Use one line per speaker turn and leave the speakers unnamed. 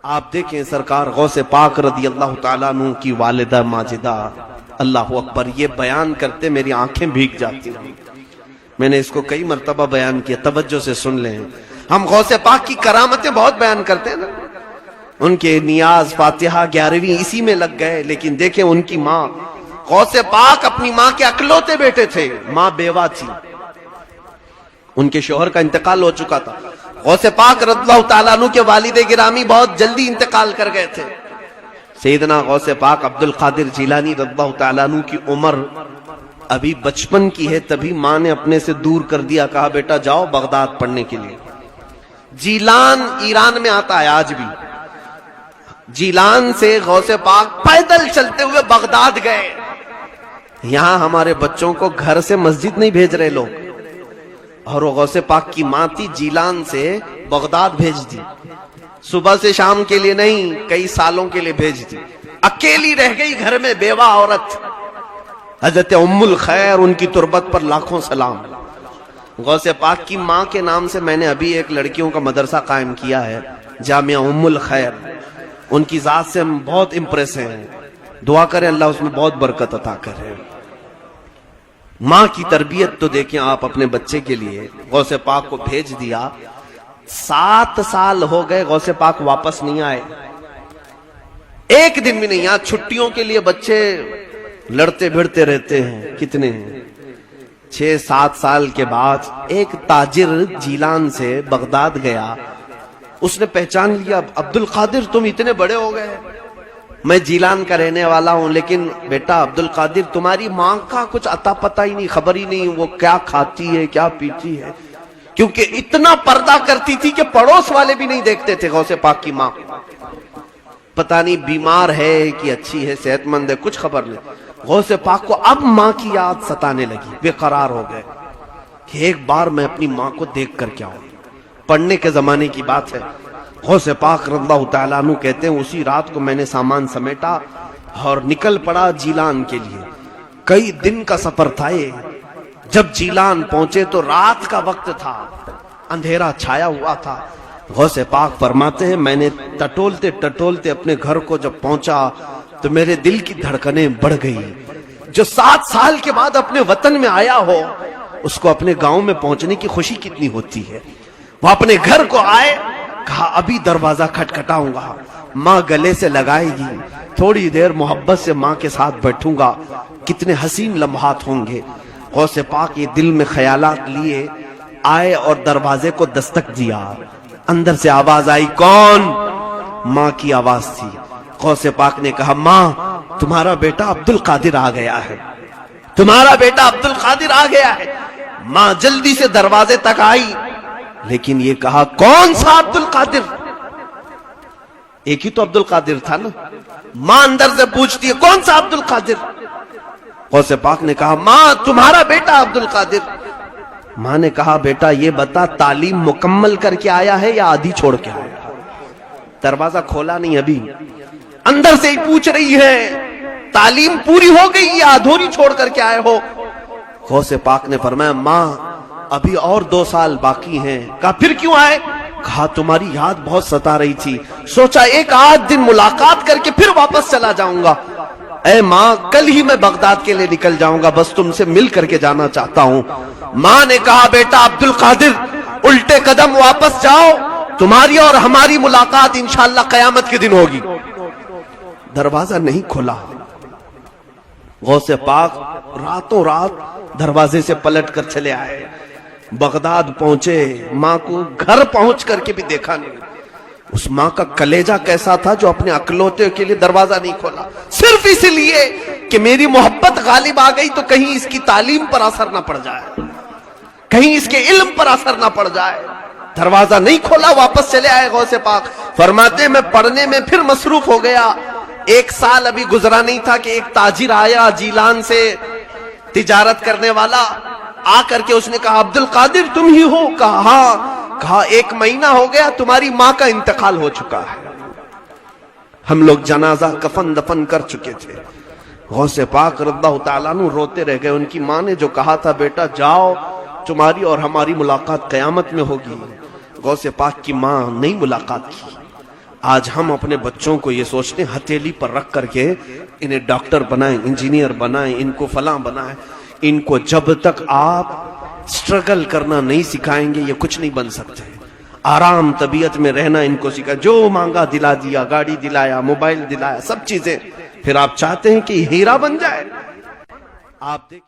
آپ دیکھیں سرکار غوث پاک رضی اللہ تعالیٰ عنہ کی والدہ ماجدہ، اللہ اکبر، یہ بیان کرتے میری آنکھیں بھیگ جاتی ہیں۔ میں نے اس کو کئی مرتبہ بیان کیا، توجہ سے سن لیں۔ ہم غوث پاک کی کرامتیں بہت بیان کرتے ہیں نا، ان کے نیاز فاتحہ 11ویں اسی میں لگ گئے، لیکن دیکھیں ان کی ماں، غوث پاک اپنی ماں کے اکلوتے بیٹے تھے، ماں بیوہ تھی، ان کے شوہر کا انتقال ہو چکا تھا۔ غوث پاک رضی اللہ تعالیٰ عنہ کے والد گرامی بہت جلدی انتقال کر گئے تھے۔ سیدنا غوث پاک عبد القادر جیلانی رضی اللہ تعالیٰ عنہ کی عمر ابھی بچپن کی ہے، تبھی ماں نے اپنے سے دور کر دیا، کہا بیٹا جاؤ بغداد پڑھنے کے لیے۔ جیلان ایران میں آتا ہے آج بھی۔ جیلان سے غوث پاک پیدل چلتے ہوئے بغداد گئے۔ یہاں ہمارے بچوں کو گھر سے مسجد نہیں بھیج رہے لوگ، اور وہ غوث پاک کی ماں تھی، جیلان سے بغداد بھیج دی، صبح سے شام کے لیے نہیں، کئی سالوں کے لیے بھیج دی۔ اکیلی رہ گئی گھر میں، بیوہ عورت، حضرت ام الخیر، ان کی تربت پر لاکھوں سلام۔ غوث پاک کی ماں کے نام سے میں نے ابھی ایک لڑکیوں کا مدرسہ قائم کیا ہے، جامعہ ام الخیر۔ ان کی ذات سے ہم بہت امپریس ہیں، دعا کریں اللہ اس میں بہت برکت عطا کرے۔ ماں کی تربیت تو دیکھیں آپ اپنے بچے کے لیے، غوث پاک کو بھیج دیا، 7 سال ہو گئے غوث پاک واپس نہیں آئے، ایک دن بھی نہیں۔ یہاں چھٹیوں کے لیے بچے لڑتے بھڑتے رہتے ہیں، کتنے ہیں، 6-7 سال کے بعد ایک تاجر جیلان سے بغداد گیا، اس نے پہچان لیا، عبد القادر تم اتنے بڑے ہو گئے، میں جیلان کا رہنے والا ہوں، لیکن بیٹا عبد القادر تمہاری ماں کا کچھ عطا پتہ ہی نہیں، خبر ہی نہیں وہ کیا کھاتی ہے کیا پیتی ہے، کیونکہ اتنا پردہ کرتی تھی کہ پڑوس والے بھی نہیں دیکھتے تھے غوث پاک کی ماں۔ پتہ نہیں بیمار ہے کہ اچھی ہے صحت مند ہے، کچھ خبر نہیں۔ غوث پاک کو اب ماں کی یاد ستانے لگی، بے قرار ہو گئے کہ ایک بار میں اپنی ماں کو دیکھ کر کیا ہوں۔ پڑھنے کے زمانے کی بات ہے، غوث پاک رضی اللہ تعالیٰ عنہ کہتے ہیں اسی رات کو میں نے سامان سمیٹا اور نکل پڑا جیلان کے لیے۔ کئی دن کا سفر تھا یہ۔ جب جیلان پہنچے تو رات کا وقت تھا، اندھیرا چھایا ہوا تھا۔ غوث پاک فرماتے ہیں میں نے ٹٹولتے ٹٹولتے اپنے گھر کو جب پہنچا تو میرے دل کی دھڑکنیں بڑھ گئی۔ جو 7 سال کے بعد اپنے وطن میں آیا ہو، اس کو اپنے گاؤں میں پہنچنے کی خوشی کتنی ہوتی ہے۔ وہ اپنے گھر کو آئے، کہا ابھی دروازہ کھٹکھٹاؤں گا، ماں گلے سے لگائے گی، تھوڑی دیر محبت سے ماں کے ساتھ بیٹھوں گا، کتنے حسین لمحات ہوں گے۔ غوث پاک یہ دل میں خیالات لیے آئے اور دروازے کو دستک دیا، اندر سے آواز آئی، کون؟ ماں کی آواز تھی۔ غوث پاک نے کہا ماں تمہارا بیٹا عبد القادر آ گیا ہے، تمہارا بیٹا عبد القادر آ گیا ہے۔ ماں جلدی سے دروازے تک آئی، لیکن یہ کہا کون سا عبد القادر؟ ایک ہی تو عبد القادر تھا نا۔ ماں اندر سے پوچھتی ہے کون سا عبد القادر؟ غوث پاک نے کہا ماں تمہارا بیٹا عبد القادر۔ ماں نے کہا بیٹا یہ بتا تعلیم مکمل کر کے آیا ہے یا آدھی چھوڑ کے آیا؟ دروازہ کھولا نہیں ابھی، اندر سے ہی پوچھ رہی ہے تعلیم پوری ہو گئی یا ادھوری چھوڑ کر کے آئے ہو؟ غوث پاک نے فرمایا ماں ابھی اور 2 سال باقی ہیں۔ کہا پھر کیوں آئے؟ کہا تمہاری یاد بہت ستا رہی تھی، سوچا ایک آدھ دن ملاقات کر کے پھر واپس چلا جاؤں گا۔ اے ماں کل ہی میں بغداد کے لیے نکل جاؤں گا، بس تم سے مل کر کے جانا چاہتا ہوں۔ ماں نے کہا بیٹا عبد القادر الٹے قدم واپس جاؤ، تمہاری اور ہماری ملاقات انشاءاللہ قیامت کے دن ہوگی۔ دروازہ نہیں کھلا۔ غوث پاک راتوں رات دروازے سے پلٹ کر چلے آئے، بغداد پہنچے، ماں کو گھر پہنچ کر کے بھی دیکھا نہیں۔ اس ماں کا کلیجہ کیسا تھا جو اپنے اکلوتے کے لیے دروازہ نہیں کھولا، صرف اس لیے کہ میری محبت غالب آ گئی تو کہیں اس کی تعلیم پر اثر نہ پڑ جائے، کہیں اس کے علم پر اثر نہ پڑ جائے۔ دروازہ نہیں کھولا، واپس چلے آئے۔ غوث پاک فرماتے میں پڑھنے میں پھر مصروف ہو گیا۔ 1 سال ابھی گزرا نہیں تھا کہ ایک تاجر آیا جیلان سے، تجارت کرنے والا، آ کر کے اس نے کہا عبد القادر تم ہی ہو؟ کہا ہاں۔ کہا 1 مہینہ ہو گیا تمہاری ماں کا انتقال ہو چکا ہے، ہم لوگ جنازہ کفن دفن کر چکے تھے۔ غوث پاک رضی اللہ تعالیٰ عنہ روتے رہ گئے۔ ان کی ماں نے جو کہا تھا بیٹا جاؤ تمہاری اور ہماری ملاقات قیامت میں ہوگی، غوث پاک کی ماں نہیں ملاقات کی۔ آج ہم اپنے بچوں کو یہ سوچتے ہیں ہتھیلی پر رکھ کر کے انہیں ڈاکٹر بنائیں، انجینئر بنائیں، ان کو فلاں بنائیں. ان کو جب تک آپ سٹرگل کرنا نہیں سکھائیں گے یہ کچھ نہیں بن سکتے. آرام طبیعت میں رہنا ان کو سکھا، جو مانگا دلا دیا، گاڑی دلایا، موبائل دلایا، سب چیزیں. پھر آپ چاہتے ہیں کہ ہیرا بن جائے. آپ دیکھیں